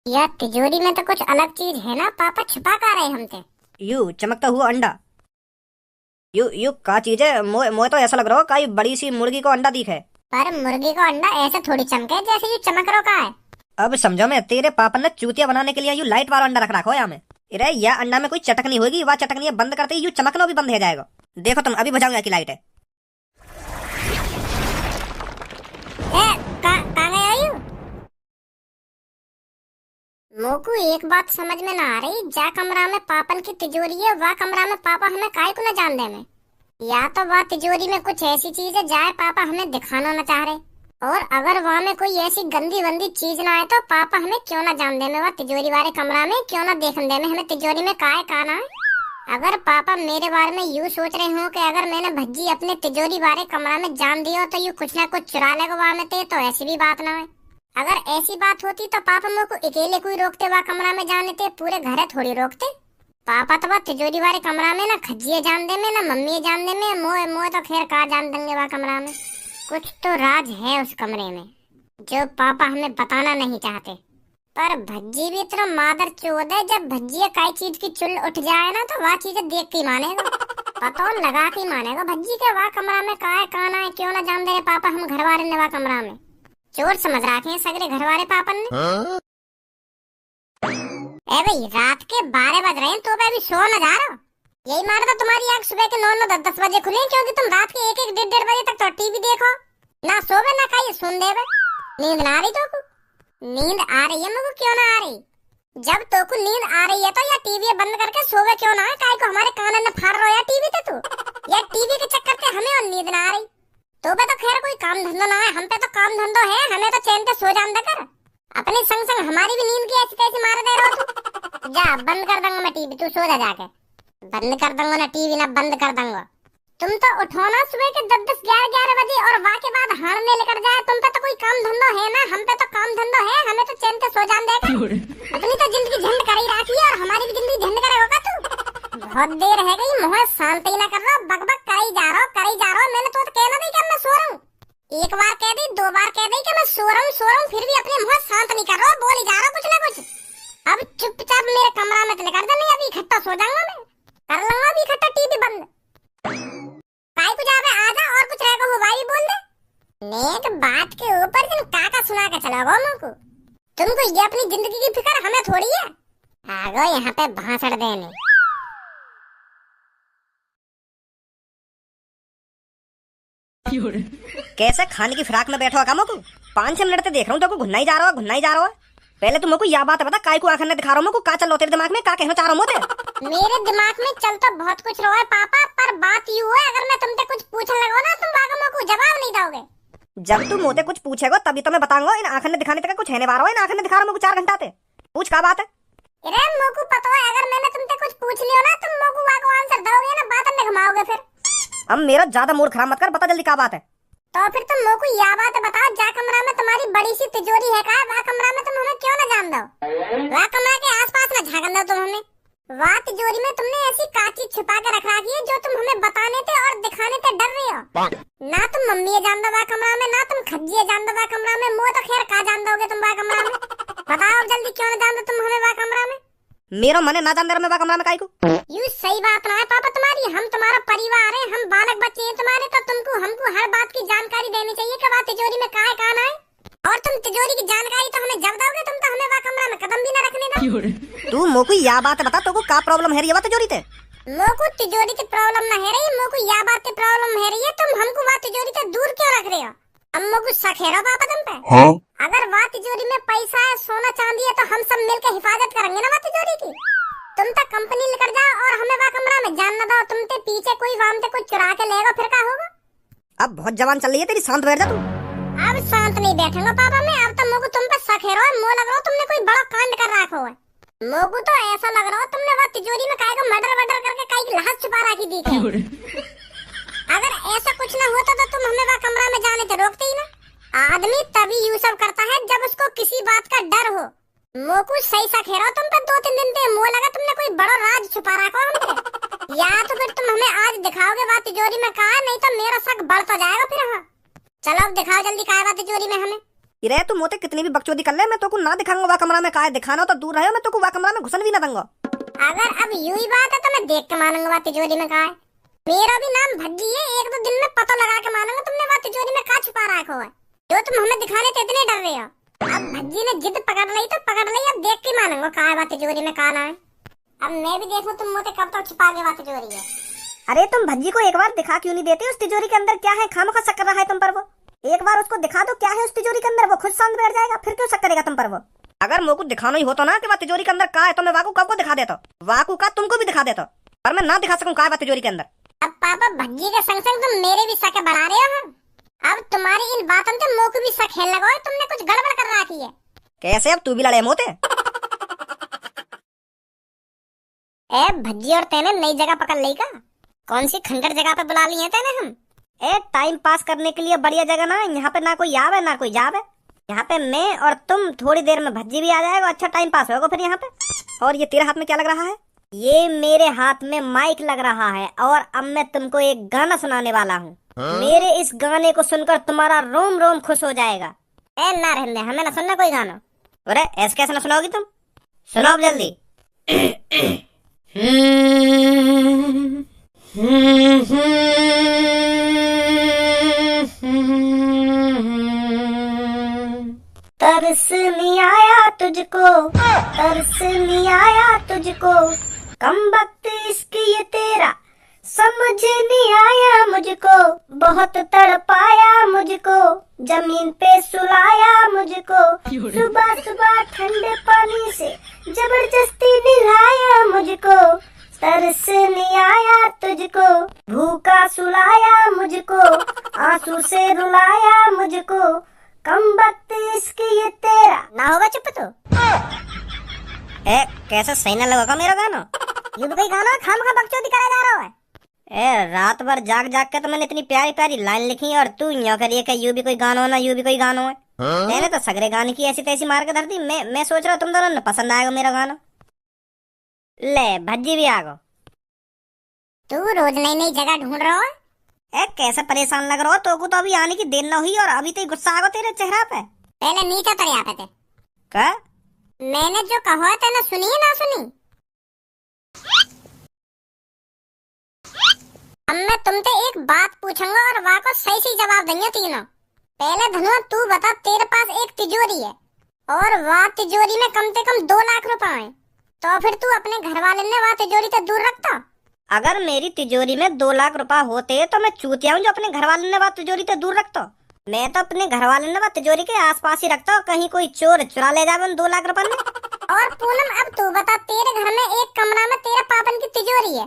यार तिजोरी में तो कुछ अलग चीज है ना, पापा छुपा का रहे हमसे। यू चमकता हुआ अंडा। यू यू का चीज है? मोए मोए तो ऐसा लग रहा हो काई बड़ी सी मुर्गी को अंडा दिखे। पर मुर्गी का अंडा ऐसे थोड़ी चमके जैसे ये चमक रो का है। अब समझो, मैं तेरे पापा ने चूतिया बनाने के लिए यू लाइट वाला अंडा रख रखा हो यहाँ में। अरे यह अंडा में कोई चटकनी होगी, वह चटकनी बंद करते ही यू चमकना भी बंद हो जाएगा। देखो तुम, अभी बुझाऊंगा की लाइट है। कहाँ गया यू? मोकू एक बात समझ में ना आ रही, जा कमरा में पापन की तिजोरी है, वह कमरा में पापा हमें काहे को न जान दे में। या तो वह तिजोरी में कुछ ऐसी चीज है जाए पापा हमें दिखाना न चाह रहे, और अगर वहाँ में कोई ऐसी गंदी वंदी चीज ना आए तो पापा हमें क्यों ना जान दे में, वह तिजोरी वाले कमरा में क्यों ना देखने दे में हमें तिजोरी में काहे का ना है। अगर पापा मेरे बारे में यूं सोच रहे हो कि अगर मैंने भज्जी अपने तिजोरी वाले कमरा में जान दिया तो यू कुछ ना कुछ चुरा लेगा वहाँ में ते, तो ऐसी भी बात ना है। अगर ऐसी बात होती तो पापा मेरे को अकेले कोई रोकते वह कमरा में जाने थे, पूरे घर थोड़ी रोकते। पापा तो वह तिजोरी वाले कमरा में ना खज्जिए जान दे में ना मम्मी जान दे में, मोए मोए तो खैर का जान देंगे वह कमरा में। कुछ तो राज है उस कमरे में जो पापा हमें बताना नहीं चाहते। पर भज्जी भी तो मादर चोद है, जब भज्जी कई चीज की चुल उठ जाए ना तो वह चीजें देख के मानेगा, पता लगा के मानेगा भज्जी के वह कमरा में का है काना है क्यों ना जान दे रहे पापा हम घर वाले ने वह कमरा में। चोर समझ रखे हैं सगरे घर वाले पापन ने। ए भाई रात के 12 बज रहे हैं तो अभी सो न जा रहा। यही मार तो तुम्हारी आंख सुबह के 9-9 10-10 बजे खुले, क्योंकि तुम रात के 1-1 1:30 बजे तक तो टीवी देखो, ना सोवे ना खाइए सुन देवे। नींद ना आ रही तो नींद आ रही है मुझे क्यों ना आ रही? जब तो को नींद आ रही है तो या टीवी बंद करके सोवे क्यों ना है, काय को हमारे कान में फाड़ रहा है टीवी ते तू, या टीवी के चक्कर से हमें और नींद ना आ रही। तो पे तो खैर कोई काम धंधा ना है, हम पे तो काम धंधो है, हमें तो चैन से सो जान दे कर। अपने संग संग हमारी भी नींद की ऐसी तैसी मार दे रहा तू। जा बंद कर दूंगा मैं टीवी, तू सो जा जाके। बंद कर दूंगा ना टीवी ना बंद कर दूंगा। तुम तो उठो ना सुबह के 10-10 11-11 बजे और वहाँ के बाद हारने लेकर जाए, तुम पे तो कोई काम धंधो है ना, हम पे तो काम धंधो है, हमें तो चैन से सो जान देगा। अपनी तो जिंदगी झंड कर ही रखी है और हमारी भी जिंदगी झंड करे होगा तू। बहुत देर है गई, मुँह शांत ही ना कर रहा, बक बक कर ही जा रहा। मैंने तो कहना नहीं कि मैं सो रहा हूँ, एक बार कह दी 2 बार कह दी कि मैं सो रहा हूँ, फिर भी अपने मुँह शांत नहीं कर रहा, बोल ही जा रहा कुछ ना कुछ। अब चुपचाप मेरे कमरा में चले कर दे, नहीं अभी इकट्ठा सो जाऊंगा मैं, कर लूंगा अभी इकट्ठा टीवी बंद। काई कुछ आवे आजा और कुछ रहेगा हो भाई बोल दे। नेक बात के ऊपर तुम काका सुना के चला गो मुझको, तुमको ये अपनी जिंदगी की फिक्र हमें थोड़ी है। आ गो यहाँ पे भाषण देने। कैसे खाने की फिराक में बैठो कामो को 5-6 मिनट से देख रहा हूँ, तो घुन्ना ही जा रहा है। पहले तुम को यह बात बता, काय को आखिर ने दिखा रहा हूँ, का चल रहा तेरे दिमाग में, का कहना चाह रहा हूँ? मेरे दिमाग में चल तो बहुत कुछ रहा है पापा, पर बात यूं है अगर मैं तुमसे कुछ पूछने लगो ना तुम वाकई को जवाब नहीं दोगे। जब तुम मोते कुछ पूछेगा तभी तो मैं बताऊंगा। इन आखिर ने दिखाने तक कुछ है नहीं वारो, इन आखिर ने दिखा रहा हूँ 4 घंटा से। पूछ का बात है? अरे मोकू पता है अगर मैंने तुमसे कुछ पूछ लियो ना तुम मोकू वाको आंसर दोगे ना, बात में घुमाओगे फिर। अब मेरा ज्यादा मूड खराब मत कर, बता जल्दी का बात है। तो फिर तुम मोकू यह बात बताओ, जा कमरा में तुम्हारी बड़ी सी तिजोरी है का, वह कमरा में तुम हमें क्यों ना जान दो, वह कमरा के आसपास ना झांकन दो तुम हमें। वह तिजोरी में तुमने ऐसी काची छुपा के रख रखी है जो तुम हमें बताने थे और दिखाने थे डर रही हो। ना तुम मम्मी जान दो वह कमरा में, ना तुम खज्जी जान दो वह कमरा में, मुँह तो खैर का जान दोगे तुम वह कमरा में। बताओ जल्दी क्यों ना जान दो तुम हमें वह कमरा में। मेरा मन है ना जान दे रहा मैं कमरा में, काय को यू सही बात ना है पापा तुम्हारी, हम तुम्हारा परिवार है, हम बालक बच्चे हैं तुम्हारे, तो तुमको हमको हर बात की जानकारी देनी चाहिए कि वह तिजोरी में का है का ना है। और तुम तिजोरी की जानकारी तो हमें जब दोगे तुम तो हमें वह कमरा में कदम भी ना रखने दो। तू मोको यह बात बता, तो का प्रॉब्लम है ये तिजोरी ते? मोको तिजोरी की प्रॉब्लम ना है रही, मोको यह बात की प्रॉब्लम है रही है, तुम हमको वह तिजोरी से दूर क्यों रख रहे हो? अम्मो को शक है पापा तुम पे? हाँ? अगर वह तिजोरी में पैसा है सोना चांदी है तो हम सब मिलकर हिफाजत करेंगे ना वह तिजोरी की। तुम तो कंपनी लेकर जाओ और हमें वह कमरा में जान न दो, तुम ते पीछे कोई वाम ते कुछ चुरा के लेगा फिर क्या होगा? अब बहुत जवान चल रही है तेरी, शांत बैठ जा तू। अब शांत नहीं बैठूंगा पापा मैं, अब तो मोको तुम पे शक है रहा, मो लग रहा तुमने कोई बड़ा कांड कर रखा है। मोको तो ऐसा लग रहा तुमने वह तिजोरी में काय को मर्डर करके काय की लाश छुपा रखी दी थी। अगर ऐसा कुछ न होता तो तुम हमें वह कमरा में जाने से रोकते ही ना। आदमी तभी यू सब करता है जब उसको किसी बात का डर हो। मोकू सही सा खेरा तुम पे 2-3 दिन से, मुँह लगा तुमने कोई बड़ा राज छुपा रखा हमसे। या तो फिर तुम हमें आज दिखाओगे बात तिजोरी में कहा, नहीं तो मेरा शक बढ़ता जाएगा फिर। हाँ चलो अब दिखाओ जल्दी कहा बात तिजोरी में हमें। इरे तू मोते कितनी भी बकचोदी कर ले, मैं तो को ना दिखाऊंगा वहाँ कमरा में। का है दिखाना हो तो दूर रहो, मैं तो को वहाँ कमरा में घुसन भी ना दूंगा। अगर अब यूं ही बात है तो मैं देख के मानूंगा वहाँ तिजोरी में का है। मेरा भी नाम भज्जी है, एक दो दिन में पता लगा के मानूंगा तुमने वहाँ तिजोरी में का छुपा रखा है जो तुम हमें दिखाने से इतने डर रहे हो। अब भज्जी ने जिद पकड़ ली तो पकड़ ली, अब देख के मानूंगा का है वहाँ तिजोरी में का ना है। अब मैं भी देखूं तुम मोते कब तक छुपा के वहाँ तिजोरी है। अरे तुम भज्जी को एक बार दिखा क्यों नहीं देते उस तिजोरी के अंदर क्या है? खामखा शक कर रहा है तुम पर वो। एक बार उसको दिखा दो क्या है उस तिजोरी के अंदर, वो खुद शांत बैठ जाएगा, फिर क्यों शक करेगा तुम पर वो। अगर मोको दिखाना ही होता ना कि वहाँ तिजोरी के अंदर का है तो मैं वाकू कब को दिखा देता, वाकू का तुमको भी दिखा देता, पर मैं ना दिखा सकूं का है वहाँ तिजोरी के अंदर। अब पापा भज्जी के संग संग तुम मेरे भी शक बढ़ा रहे हो। अब तुम्हारी इन बातों से मोको भी शक है लगा, तुमने कुछ गड़बड़ कर रखी है। कैसे? अब तू भी लड़े मोते? ए भज्जी और तेने नई जगह पकड़ ली का? कौन सी खंडर जगह पे बुला ली है तेने हम? ए टाइम पास करने के लिए बढ़िया जगह ना, यहाँ पे ना कोई आवे ना कोई जावे। यहाँ पे मैं और तुम, थोड़ी देर में भज्जी भी आ जाएगा, अच्छा टाइम पास होगा फिर यहाँ पे। और ये तेरे हाथ में क्या लग रहा है? ये मेरे हाथ में माइक लग रहा है और अब मैं तुमको एक गाना सुनाने वाला हूँ। मेरे इस गाने को सुनकर तुम्हारा रोम रोम खुश हो जाएगा। ए ना रहने, हमें ना सुनना कोई गाना। अरे ऐसे कैसे ना सुनाओगी तुम? सुनाओ जल्दी। तरस नहीं आया तुझको, तरस नहीं आया तुझको, कम वक्त इश्क ये तेरा समझ नहीं आया मुझको, बहुत तड़पाया मुझको, जमीन पे सुलाया मुझको, सुबह सुबह ठंडे पानी से जबरदस्ती नहलाया मुझको, तरस नहीं आया तुझको, भूखा सुलाया मुझको, आंसू से रुलाया मुझको, कम वक्त इसकी ये तेरा। ना होगा चुप तो। ए कैसे सही ना लगा मेरा गाना? ये भी कोई गाना खामखा बकचोदी करा जा रहा है। ए रात भर जाग जाग के तो मैंने इतनी प्यारी प्यारी लाइन लिखी और तू यूं करिए कि यू भी कोई गाना हो ना यू भी कोई गाना है। मैंने तो सगरे गाने की ऐसी तैसी मार के धर दी। मैं सोच रहा तुम दोनों ने पसंद आएगा मेरा गाना। ले भज्जी भी आ गो। तू रोज नई नई जगह ढूंढ रहा है। ए कैसे परेशान लग रहा हो? तो को तो अभी आने की देर न हुई और अभी तो गुस्सा आ गया तेरे चेहरा पे। पहले नीचे उतर यहाँ पे थे। क्या? मैंने जो कहा था ना सुनी ना सुनी? अब मैं तुमसे एक बात पूछूंगा और वहाँ को सही सही जवाब देंगे तीनों। पहले धनुआ तू बता, तेरे पास एक तिजोरी है और वहाँ तिजोरी में कम से कम 2 लाख रुपए हैं, तो फिर तू अपने घर वाले ने वहाँ तिजोरी से दूर रखता? अगर मेरी तिजोरी में 2 लाख रुपए होते तो मैं चूतिया हूँ जो अपने घर वाले ने वहाँ तिजोरी से दूर रखता। मैं तो अपने घर वाले ने वहाँ तिजोरी के आसपास ही रखता हूँ, कहीं कोई चोर चुरा ले जाए उन 2 लाख रुपए में। और पूनम अब तू बता, तेरे घर में एक कमरा में तेरे पापन की तिजोरी है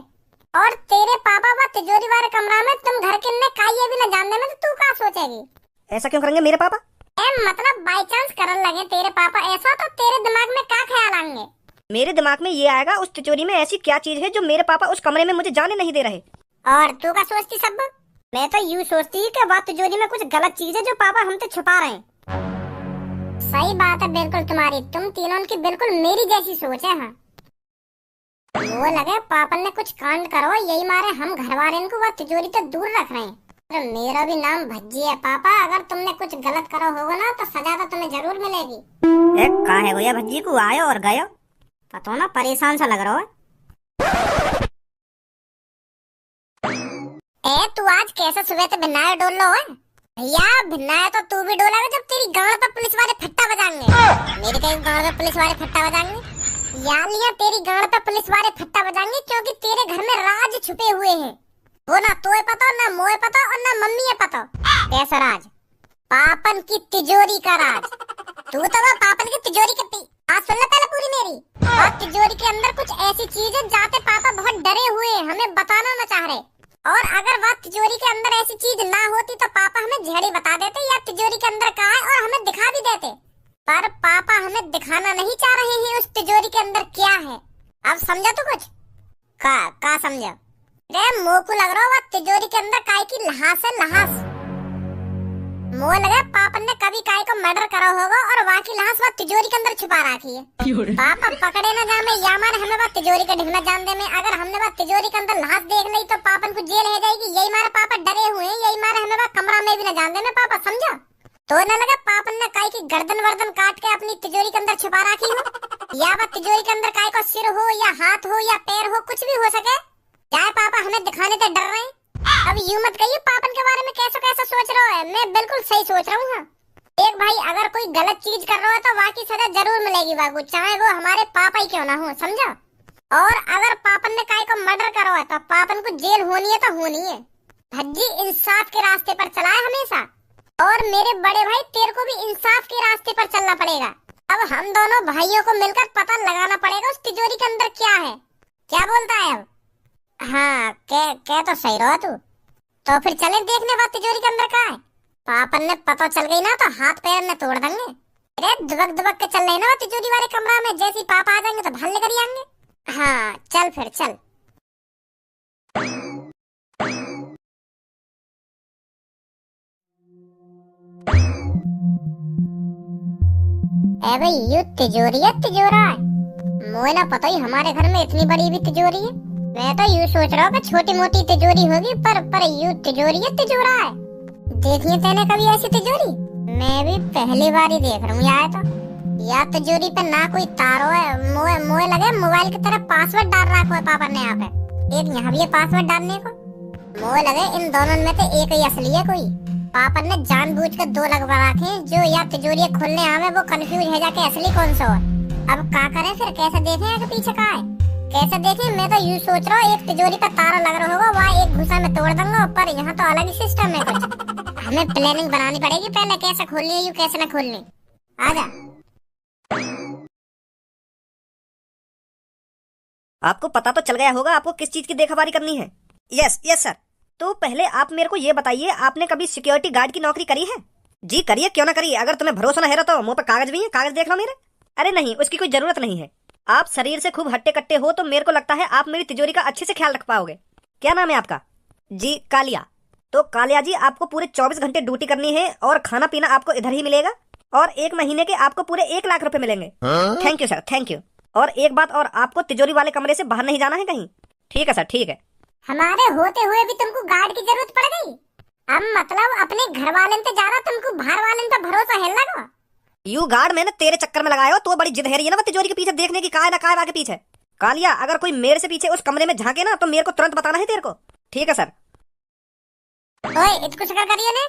और तेरे पापा वह तिजोरी वाले कमरा में तुम घर के ने काई भी न जानने में, तो तू क्या सोचेगी? ऐसा क्यों करेंगे मेरे पापा? मतलब बाई चांस करने लगे तेरे पापा ऐसा, तो तेरे दिमाग में क्या ख्याल आएंगे? मेरे दिमाग में ये आएगा उस तिजोरी में ऐसी क्या चीज है जो मेरे पापा उस कमरे में मुझे जाने नहीं दे रहे। और तू क्या सोचती सब? मैं तो यूँ सोचती कि वह तिजोरी में कुछ गलत चीज है जो पापा हमसे छुपा रहे हैं। सही बात है बिल्कुल तुम्हारी, तुम तीनों की बिल्कुल मेरी जैसी सोच है। हाँ वो लगे पापा ने कुछ कांड करो, यही मारे हम घर वाले को वह तिजोरी से दूर रख रहे हैं। तो मेरा भी नाम भज्जी है पापा, अगर तुमने कुछ गलत करो होगा ना तो सजा तो तुम्हें जरूर मिलेगी। कहाँ है भैया भज्जी को आयो और गयो? पता ना परेशान सा लग रहा है। तू आज कैसे सुबह से भिन्नाए डोल लो है? भैया भिन्नाए तो तू भी डोला जब तेरी गांड पर पुलिस वाले फट्टा बजाएंगे। मेरी कहीं गांड पर पुलिस वाले फट्टा बजाएंगे? यालियां तेरी गांड पर पुलिस वाले फट्टा बजाएंगे क्योंकि तेरे घर में राज छुपे हुए हैं। वो ना तोए पता, ना मोए पता और ना मम्मी है पता। कैसा राज? पापन की तिजोरी का राज। तू तो वह पापन की तिजोरी की आज सुन ले पहले पूरी मेरी। और तिजोरी के अंदर कुछ ऐसी चीज है जाते पापा बहुत डरे हुए हैं, हमें बताना न चाह रहे। और अगर वह तिजोरी के अंदर ऐसी चीज ना होती तो पापा हमें झेड़ी बता देते या तिजोरी के अंदर कहाँ है और हमें दिखा भी देते, पर पापा हमें दिखाना नहीं चाह रहे हैं उस तिजोरी के अंदर क्या है। अब समझा तू कुछ? का समझा? मोह को लग रहा है तिजोरी के अंदर काय की लहास है, लहास। मोह लगा पापा ने कभी काय को मर्डर करा होगा और वहाँ की लहास वह तिजोरी के अंदर छुपा रखी है। पापा पकड़े न जामे या मारे हमें वह तिजोरी का ढिकना जान दे में। अगर हमने वह तिजोरी के अंदर लहास देख ली तो पापन को जेल है जाएगी। यही मारे पापा डरे हुए हैं, यही मारे हमें वह कमरा में भी न जान दे में पापा, समझा? तो न लगा पापन ने काय की गर्दन वर्दन काट के अपनी तिजोरी के अंदर छुपा रखी हो, या वह तिजोरी के अंदर काय को सिर हो या हाथ हो या पैर हो, कुछ भी हो सके। चाहे पापा हमें दिखाने से डर रहे हैं। अब यूं मत कहिए पापन के बारे में कैसा कैसा सोच रहा है, मैं बिल्कुल सही सोच रहा हूँ। एक भाई अगर कोई गलत चीज कर रहा है तो वहाँ की सजा जरूर मिलेगी वागू, चाहे वो हमारे पापा ही क्यों ना हो, समझा। और अगर पापन ने काय को मर्डर करा है तो पापन को जेल होनी है तो होनी है। भज्जी इंसाफ के रास्ते पर चला है हमेशा, और मेरे बड़े भाई तेरे को भी इंसाफ के रास्ते पर चलना पड़ेगा। अब हम दोनों भाइयों को मिलकर पता लगाना पड़ेगा उस तिजोरी के अंदर क्या है। क्या बोलता है अब? हाँ कह तो सही रहो तू। तो फिर चले देखने बाद तिजोरी के अंदर क्या है। पापन ने पता चल गई ना तो हाथ पैर ने तोड़ देंगे। अरे दुबक दुबक के चल रहे ना तिजोरी वाले कमरा में, जैसे ही पापा आ जाएंगे तो भल्ले कर आएंगे। हाँ चल फिर चल। भाई ये तिजोरी है, तिजोरा है। मुझे ना पता ही हमारे घर में इतनी बड़ी भी तिजोरी है। मैं तो यूँ सोच रहा हूँ कि छोटी मोटी तिजोरी होगी, पर यूँ तिजोरी है, तिजोरा है। देखिए तेने कभी ऐसी तिजोरी? मैं भी पहली बार ही देख रहा हूँ यार। तो या तिजोरी पे ना कोई तारो है, मुझे लगे मोबाइल की तरह पासवर्ड डाल रखा है पापा ने यहाँ पे। एक यहाँ भी है पासवर्ड डालने को। मुझे लगे इन दोनों में से एक ही असली है कोई। पापा ने जानबूझ कर दो लगवा रखे जो या तिजोरी खोलने आवे वो कंफ्यूज है जाके असली कौन सा हो। अब क्या करें फिर, कैसे देखें आगे पीछे का है, कैसे देखें। मैं तो यूँ सोच रहा हूँ एक तिजोरी का तारा लग रहा होगा, वहाँ एक घुसा में तोड़ दूंगा, पर यहाँ तो अलग ही सिस्टम है कुछ। हमें प्लानिंग बनानी पड़ेगी पहले, कैसे खोलनी है यूँ कैसे न खोलनी। आजा। आपको पता तो चल गया होगा आपको किस चीज की देखभाली करनी है। Yes yes sir. तो पहले आप मेरे को ये बताइए, आपने कभी सिक्योरिटी गार्ड की नौकरी करी है? जी करिए, क्यों ना करिए। अगर तुम्हें भरोसा ना है तो मुंह पे कागज भी है, कागज देख लो मेरे। अरे नहीं, उसकी कोई जरूरत नहीं है। आप शरीर से खूब हट्टे कट्टे हो तो मेरे को लगता है आप मेरी तिजोरी का अच्छे से ख्याल रख पाओगे। क्या नाम है आपका? जी कालिया। तो कालिया जी, आपको पूरे 24 घंटे ड्यूटी करनी है और खाना पीना आपको इधर ही मिलेगा, और 1 महीने के आपको पूरे 1 लाख रुपए मिलेंगे। Thank you sir, thank you. और एक बात और, आपको तिजोरी वाले कमरे से बाहर नहीं जाना है कहीं। ठीक है सर, ठीक है। हमारे होते हुए भी तुमको गार्ड की जरूरत पड़ गई? अब मतलब अपने घर वाले से ज्यादा तुमको बाहर वाले का भरोसा है लगा? यू गार्ड मैंने तेरे चक्कर में लगाया हो, तो बड़ी जिद है रही है ना तिजोरी के पीछे देखने की, काय ना काय आगे पीछे। कालिया, अगर कोई मेरे से पीछे उस कमरे में झांके ना तो मेरे को तुरंत बताना है तेरे को। ठीक है सर। ओए इतकुछ कर करिए ने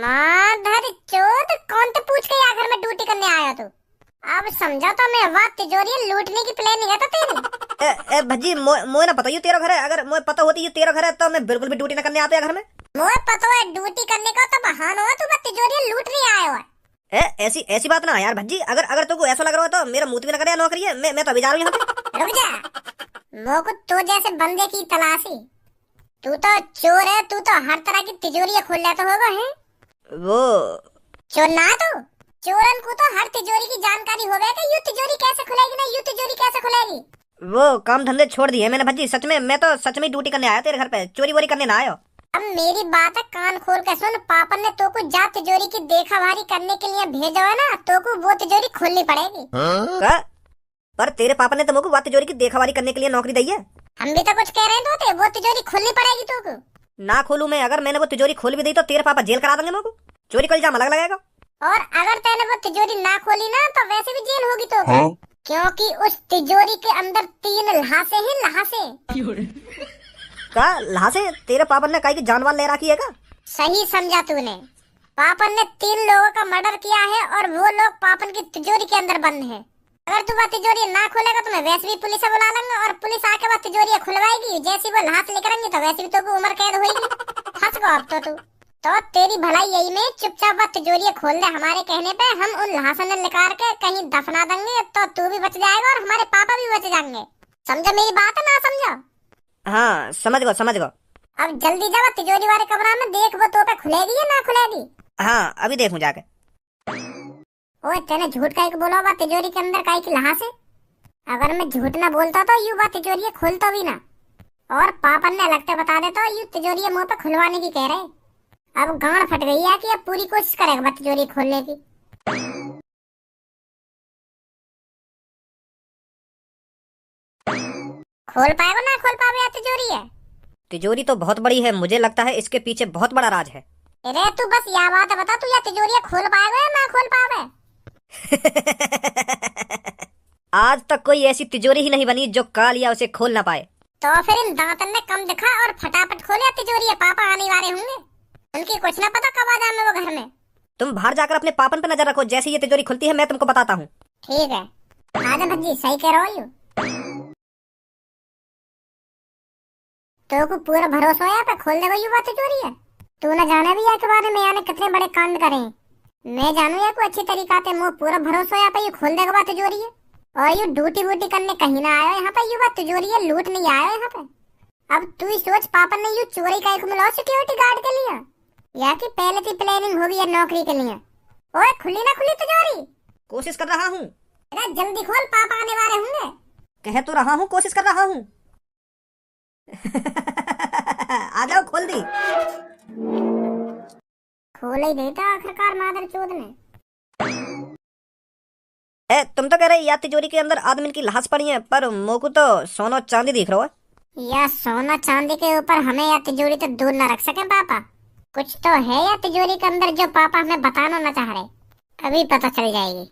माधर चोद, कौन तो पूछ के आखिर में ड्यूटी करने आया तू? अब समझा तो मैं, वहाँ तिजोरी लूटने की प्लानिंग है तो तेरी। भज्जी मोए ना पता ये तेरा घर है। अगर मुझे पता होती ये तेरा घर है तो मैं बिल्कुल भी ड्यूटी ना करने आता घर में। मुझे पता है ड्यूटी करने का तो बहाना है, तू तिजोरी लूट नहीं आया है। ऐसी बात ना यार भज्जी, अगर तुमको ऐसा लग रहा है तो मेरा मुंह भी ना करे नौकरी है। मैं तो अभी जा रहा हूँ यहाँ पे। रुक जा, मोको तो जैसे बंदे की तलाशी। तू तो चोर है, तू तो हर तरह की तिजोरी खोल लेता होगा है। वो चोर ना तो चोरन को तो हर तिजोरी की जानकारी होगा कि यू तिजोरी कैसे खुलेगी ना, यू तिजोरी कैसे खुलेगी। वो काम धंधे छोड़ दिए मैंने भज्जी, सच में मैं तो सच में ड्यूटी करने आया तेरे घर पे, चोरी वोरी करने ना आया। अब मेरी बात है कान खोल के सुन, पापा ने तो को जा तिजोरी की देखभाली करने के लिए भेजा है ना, तो को वो तिजोरी खोलनी पड़ेगी। पर तेरे पापा ने तो मुझको वो तिजोरी की देखभाली करने के लिए नौकरी दी है। हम भी तो कुछ कह रहे हैं तो वो तिजोरी खोलनी पड़ेगी तो को। ना खोलूं मैं, अगर मैंने वो तिजोरी खोल भी दी तो तेरे पापा जेल करा देंगे मुझको, चोरी का इल्जाम अलग लगेगा। और अगर तैने वो तिजोरी ना खोली ना तो वैसे भी जेल होगी तो क्योंकि उस तिजोरी के अंदर 3 लहासे हैं, लहासे। का लहासे? तेरे पापा ने काई की जानवर ले रखी है का? सही समझा तूने। पापन ने 3 लोगों का मर्डर किया है और वो लोग पापन की तिजोरी के अंदर बंद हैं। अगर तू वो तिजोरी ना खोलेगा तो मैं वैसे भी पुलिस से बुला लूंगा और पुलिस आके वो तिजोरी खुलवाएगी। जैसे वो लहास लेकर आएंगे तो वैसे भी तो उम्र कैद होगी। फंस गो अब तो तू। तो तेरी भलाई यही में चुपचाप वो तिजोरी खोल दे, हमारे कहने पे हम उन लहासन ने निकाल के कहीं दफना देंगे तो तू भी बच जाएगा और हमारे पापा भी बच जाएंगे। समझा मेरी बात है ना समझा? हाँ समझ गो। अब जल्दी जा तिजोरी वाले कमरा में देख वो तो पे खुलेगी या ना खुलेगी। हाँ अभी देखूं जाके। ओए तेने झूठ काहे बोला बा तिजोरी के अंदर काहे की लहास है? अगर मैं झूठ ना बोलता तो यू बा तिजोरी खोलता भी ना, और पापन ने लगते बता देता यू तिजोरी मुंह पे खुलवाने की कह रहे। अब गांड फट गई है कि अब पूरी कोशिश करेगा तिजोरी खोलने की। खोल पाएगा ना खोल पावे तिजोरी है? तिजोरी तो बहुत बड़ी है, मुझे लगता है इसके पीछे बहुत बड़ा राज है। अरे तू बस यह बात बता, तू यह तिजोरी खोल पाएगा या ना खोल पावे? आज तक कोई ऐसी तिजोरी ही नहीं बनी जो कालिया उसे खोल ना पाए। तो फिर इन दांतन ने कम दिखा और फटाफट खोले तिजोरी, है पापा आने वाले होंगे, उनकी कुछ ना पता कब आ जाए वो घर में। तुम बाहर जाकर अपने पापन पे नजर रखो, जैसे ये तिजोरी खुलती है मैं तुमको बताता हूँ। ठीक है आजा भज्जी, सही कह रहा हो। तो को पूरा भरोसा है पे खोल देगा युवा तिजोरी है। तू न जाने भी है के बारे में यानी कितने बड़े कांड करे। मैं जानू या को अच्छी तरीका से मुंह पूरा भरोसा है पे ये खोल देगा बात तिजोरी है। और ये ड्यूटी वूटी करने कहीं ना आया यहाँ पे, युवा तिजोरी है लूट नहीं आया यहाँ पे। अब तू ही सोच पापा ने यू चोरी का एक मिला सिक्योरिटी गार्ड के लिए, या कि पहले की प्लानिंग होगी या नौकरी के लिए। ओए खुली ना खुली तिजोरी? कोशिश कर रहा हूँ। जल्दी खोल, पापा आने वाले होंगे। कह तो रहा हूँ, कोशिश कर रहा हूँ। आ जाओ, खोल दी। खोल ही देता आखिरकार मादर चोद ने। तुम तो कह रहे या तिजोरी के अंदर आदमी की लाश पड़ी है, पर मोकू तो सोना चांदी दिख रहा है। या सोना चांदी के ऊपर हमें या तिजोरी तो दूर न रख सके पापा। कुछ तो है या तिजोरी के अंदर जो पापा हमें बताना न चाह रहे, अभी पता चल जाएगी।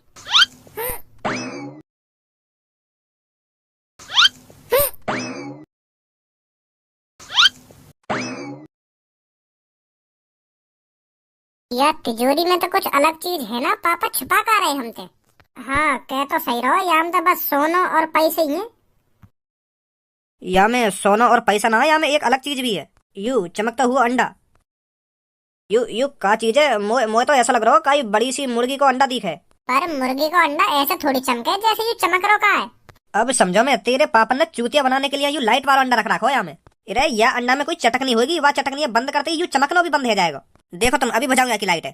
या तिजोरी में तो कुछ अलग चीज है ना, पापा छुपा कर रहे हमसे। हाँ कह तो सही रहो, या तो बस सोना और पैसे ही है। या में सोना और पैसा ना है, या में एक अलग चीज भी है, यू चमकता हुआ अंडा। यू यू का चीज है? मोए तो ऐसा लग रहा हो कई बड़ी सी मुर्गी को अंडा दिखे। पर मुर्गी को अंडा ऐसे थोड़ी चमके जैसे यू चमक रो का है। अब समझो, मैं तेरे पापा ने चूतिया बनाने के लिए यू लाइट वाला अंडा रख रखा हो यहाँ में। अरे यह अंडा में कोई चटकनी होगी, वह चटकनी बंद करते ही यू चमकना भी बंद हो जाएगा। देखो तुम, अभी बुझाऊंगा की लाइट है।